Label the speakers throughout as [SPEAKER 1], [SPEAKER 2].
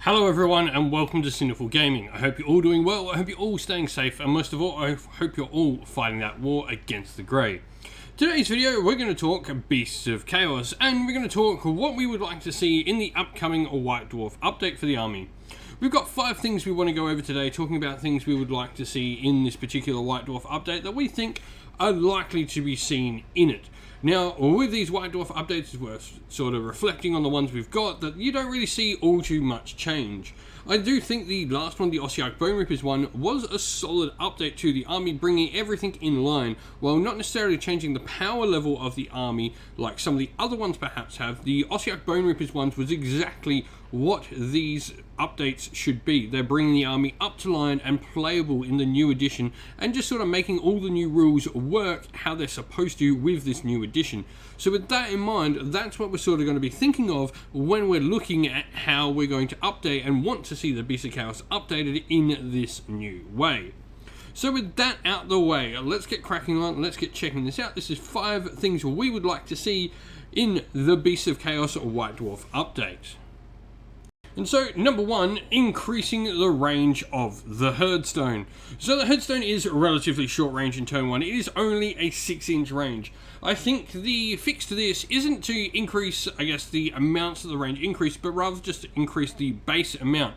[SPEAKER 1] Hello everyone and welcome to Sinful Gaming. I hope you're all doing well, I hope you're all staying safe, and most of all, I hope you're all fighting that war against the Grey. Today's video, we're going to talk Beasts of Chaos, and we're going to talk what we would like to see in the upcoming White Dwarf update for the army. We've got 5 things we want to go over today, talking about things we would like to see in this particular White Dwarf update that we think are likely to be seen in it. Now, with these White Dwarf updates, we're sort of reflecting on the ones we've got, that you don't really see all too much change. I do think the last one, the Ossiarch Bone Rippers one, was a solid update to the army, bringing everything in line, while not necessarily changing the power level of the army like some of the other ones perhaps have. The Ossiarch Bone Rippers ones was exactly what these updates should be. They're bringing the army up to line and playable in the new edition, and just sort of making all the new rules work how they're supposed to with this new edition. So with that in mind, that's what we're sort of going to be thinking of when we're looking at how we're going to update and want to see the Beasts of Chaos updated in this new way. So with that out the way, let's get cracking on, let's get checking this out. This is 5 things we would like to see in the Beasts of Chaos White Dwarf update. And so, number 1, increasing the range of the Herdstone. So the Herdstone is relatively short range in turn 1. It is only a 6-inch range. I think the fix to this isn't to increase, I guess, the amounts of the range increase, but rather just to increase the base amount.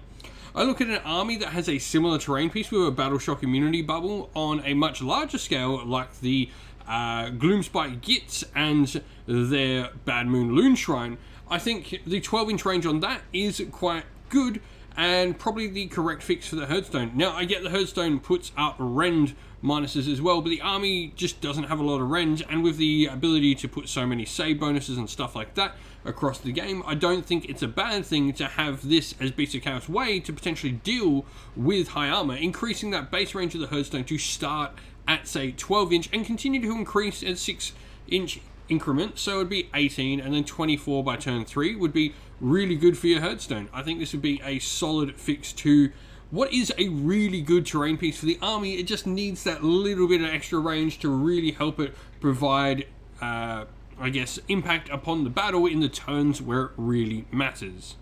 [SPEAKER 1] I look at an army that has a similar terrain piece with a Battle Shock immunity bubble on a much larger scale, like the Gloomspite Gits and their Bad Moon Loon Shrine. I think the 12-inch range on that is quite good and probably the correct fix for the Herdstone. Now, I get the Herdstone puts up rend minuses as well, but the army just doesn't have a lot of rend, and with the ability to put so many save bonuses and stuff like that across the game, I don't think it's a bad thing to have this as Beasts of Chaos way to potentially deal with high armor, increasing that base range of the Herdstone to start at, say, 12-inch and continue to increase at 6-inch increment, so it would be 18 and then 24 by turn 3 would be really good for your Herdstone. I think this would be a solid fix to what is a really good terrain piece for the army. It just needs that little bit of extra range to really help it provide, I guess, impact upon the battle in the turns where it really matters.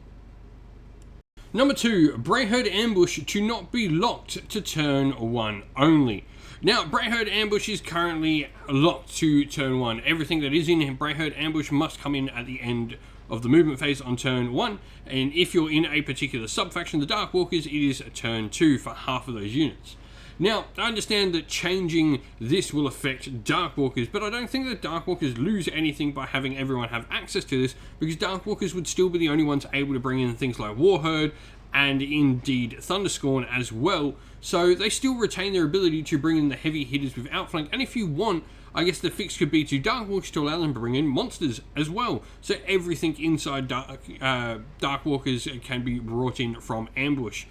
[SPEAKER 1] Number 2, Braveherd Ambush to not be locked to turn 1 only. Now, Braveherd Ambush is currently locked to turn 1. Everything that is in Braveherd Ambush must come in at the end of the movement phase on turn 1, and if you're in a particular sub-faction, the Darkwalkers, it is turn 2 for half of those units. Now, I understand that changing this will affect Darkwalkers, but I don't think that Darkwalkers lose anything by having everyone have access to this, because Darkwalkers would still be the only ones able to bring in things like Warherd and indeed Thunderscorn as well, so they still retain their ability to bring in the heavy hitters with Outflank. And if you want, I guess the fix could be to Darkwalkers to allow them to bring in monsters as well, so everything inside Darkwalkers can be brought in from Ambush.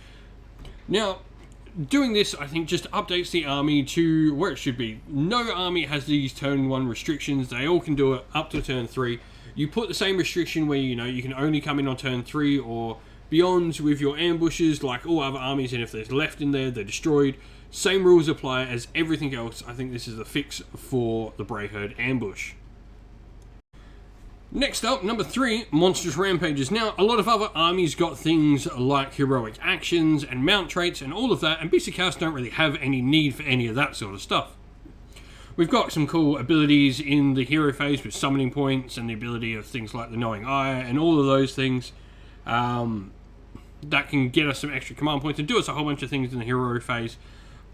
[SPEAKER 1] Now, doing this, I think, just updates the army to where it should be. No army has these turn 1 restrictions. They all can do it up to turn 3. You put the same restriction where, you know, you can only come in on turn 3 or beyond with your ambushes like all other armies, and if there's left in there, they're destroyed. Same rules apply as everything else. I think this is the fix for the Braveherd Ambush. Next up, number 3, Monstrous Rampages. Now, a lot of other armies got things like heroic actions and mount traits and all of that, and Beasts of Chaos don't really have any need for any of that sort of stuff. We've got some cool abilities in the hero phase with summoning points and the ability of things like the Knowing Eye and all of those things. That can get us some extra command points and do us a whole bunch of things in the hero phase.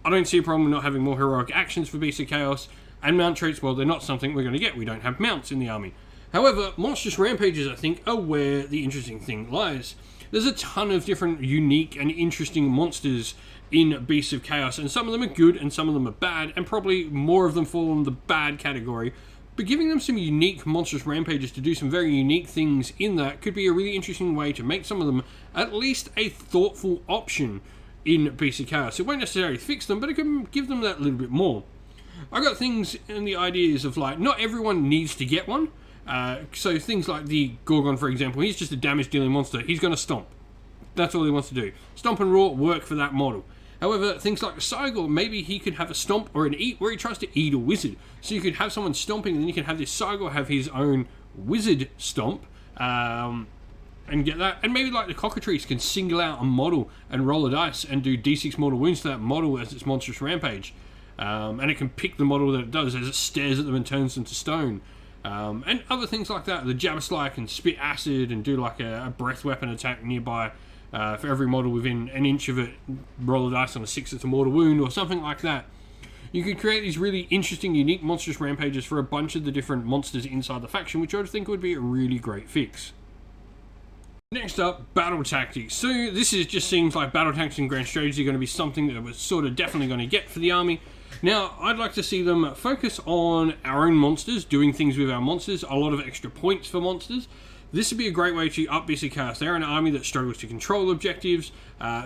[SPEAKER 1] I don't see a problem with not having more heroic actions for Beasts of Chaos, and mount traits, well, they're not something we're going to get. We don't have mounts in the army. However, Monstrous Rampages, I think, are where the interesting thing lies. There's a ton of different unique and interesting monsters in Beasts of Chaos, and some of them are good and some of them are bad, and probably more of them fall in the bad category. But giving them some unique Monstrous Rampages to do some very unique things in that could be a really interesting way to make some of them at least a thoughtful option in Beasts of Chaos. It won't necessarily fix them, but it can give them that little bit more. I got things and the ideas of, like, not everyone needs to get one. So things like the Gorgon, for example, he's just a damage dealing monster. He's going to stomp. That's all he wants to do. Stomp and roar work for that model. However, things like Cygor, maybe he could have a stomp or an eat where he tries to eat a wizard. So you could have someone stomping, and then you can have this Cygor have his own wizard stomp. and get that. And maybe like the cockatrice can single out a model and roll a dice and do d6 mortal wounds to that model as its monstrous rampage. And it can pick the model that it does as it stares at them and turns them to stone. And other things like that. The Jabberslayer can spit acid and do like a breath weapon attack nearby. For every model within an inch of it, roll a dice on a 6 it's a mortal wound or something like that. You could create these really interesting, unique monstrous rampages for a bunch of the different monsters inside the faction, which I would think would be a really great fix. Next up, battle tactics. So this just seems like battle tactics and grand strategy are going to be something that we're sort of definitely going to get for the army. Now, I'd like to see them focus on our own monsters, doing things with our monsters, a lot of extra points for monsters. This would be a great way to up Beasts of Chaos. They're an army that struggles to control objectives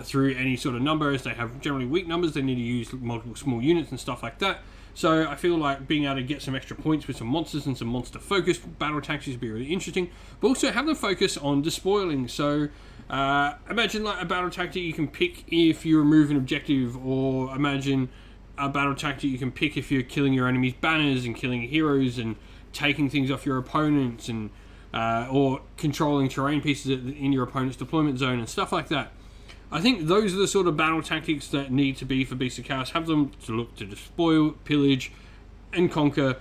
[SPEAKER 1] through any sort of numbers. They have generally weak numbers. They need to use multiple small units and stuff like that. So I feel like being able to get some extra points with some monsters and some monster-focused battle tactics would be really interesting. But also have them focus on despoiling. So imagine like a battle tactic you can pick if you remove an objective, or imagine a battle tactic you can pick if you're killing your enemy's banners and killing heroes and taking things off your opponents, and or controlling terrain pieces in your opponent's deployment zone and stuff like that. I think those are the sort of battle tactics that need to be for Beasts of Chaos. Have them to look to despoil, pillage, and conquer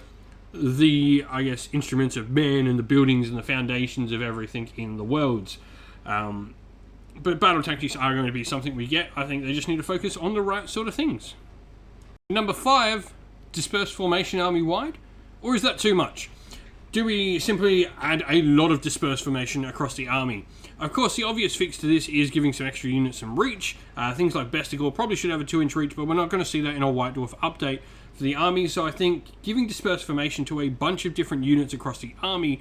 [SPEAKER 1] the, I guess, instruments of man and the buildings and the foundations of everything in the worlds. But battle tactics are going to be something we get. I think they just need to focus on the right sort of things. Number 5, disperse formation army-wide? Or is that too much? Do we simply add a lot of dispersed formation across the army? Of course, the obvious fix to this is giving some extra units some reach. Things like Bestigor probably should have a 2-inch reach, but we're not going to see that in a White Dwarf update for the army. So I think giving dispersed formation to a bunch of different units across the army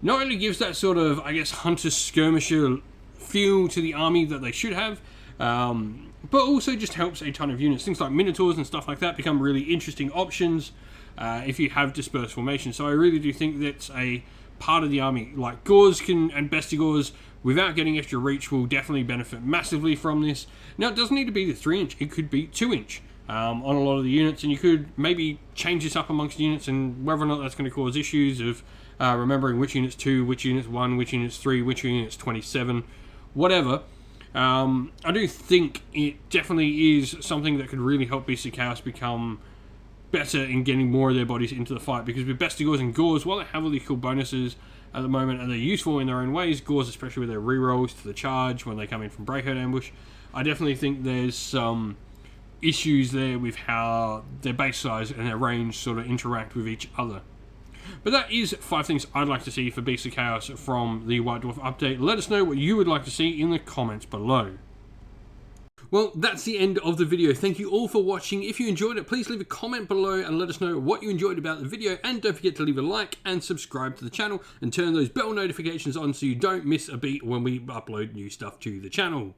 [SPEAKER 1] not only gives that sort of, I guess, hunter-skirmisher feel to the army that they should have, but also just helps a ton of units. Things like Minotaurs and stuff like that become really interesting options if you have dispersed formation. So I really do think that's a part of the army. Like Gors and Bestigors, without getting extra reach, will definitely benefit massively from this. Now, it doesn't need to be the 3-inch, it could be 2-inch on a lot of the units, and you could maybe change this up amongst units, and whether or not that's going to cause issues of remembering which unit's 2, which unit's 1, which unit's 3, which unit's 27, whatever. I do think it definitely is something that could really help Beasts of Chaos become better in getting more of their bodies into the fight, because with Bestigors and Gors, while they have all these cool bonuses at the moment and they're useful in their own ways, Gors especially with their rerolls to the charge when they come in from Braveherd Ambush, I definitely think there's some issues there with how their base size and their range sort of interact with each other. But that is 5 things I'd like to see for Beasts of Chaos from the White Dwarf update. Let us know what you would like to see in the comments below. Well, that's the end of the video. Thank you all for watching. If you enjoyed it, please leave a comment below and let us know what you enjoyed about the video. And don't forget to leave a like and subscribe to the channel and turn those bell notifications on so you don't miss a beat when we upload new stuff to the channel.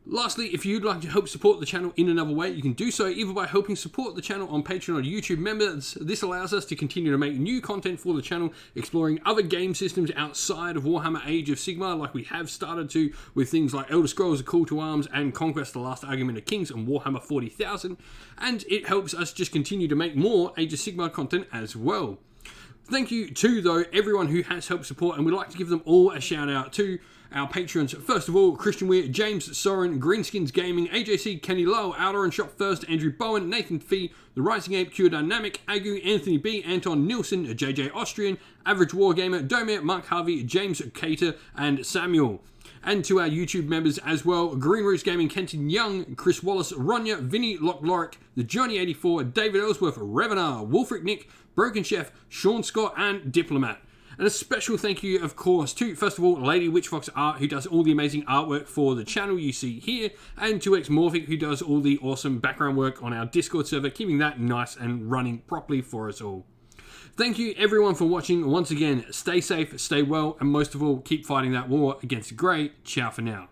[SPEAKER 1] Lastly, if you'd like to help support the channel in another way, you can do so either by helping support the channel on Patreon or YouTube members. This allows us to continue to make new content for the channel, exploring other game systems outside of Warhammer Age of Sigmar, like we have started to with things like Elder Scrolls: A Call to Arms and Conquest: The Last Argument of Kings and Warhammer 40,000, and it helps us just continue to make more Age of Sigmar content as well. Thank you to, though, everyone who has helped support, and we'd like to give them all a shout out to our patrons. First of all, Christian Weir, James Soren, Greenskins Gaming, AJC, Kenny Lowe, Outer and Shop First, Andrew Bowen, Nathan Fee, The Rising Ape, Q Dynamic, Agu, Anthony B, Anton Nilsson, JJ Austrian, Average Wargamer, Domir, Mark Harvey, James Cater, and Samuel. And to our YouTube members as well, Green Roots Gaming, Kenton Young, Chris Wallace, Ronya, Vinny Lockloric, The Johnny 84, David Ellsworth, Revenar, Wolfric Nick, Broken Chef, Sean Scott, and Diplomat. And a special thank you, of course, to, first of all, Lady Witchfox Art, who does all the amazing artwork for the channel you see here, and to Xmorphic, who does all the awesome background work on our Discord server, keeping that nice and running properly for us all. Thank you, everyone, for watching. Once again, stay safe, stay well, and most of all, keep fighting that war against Grey. Ciao for now.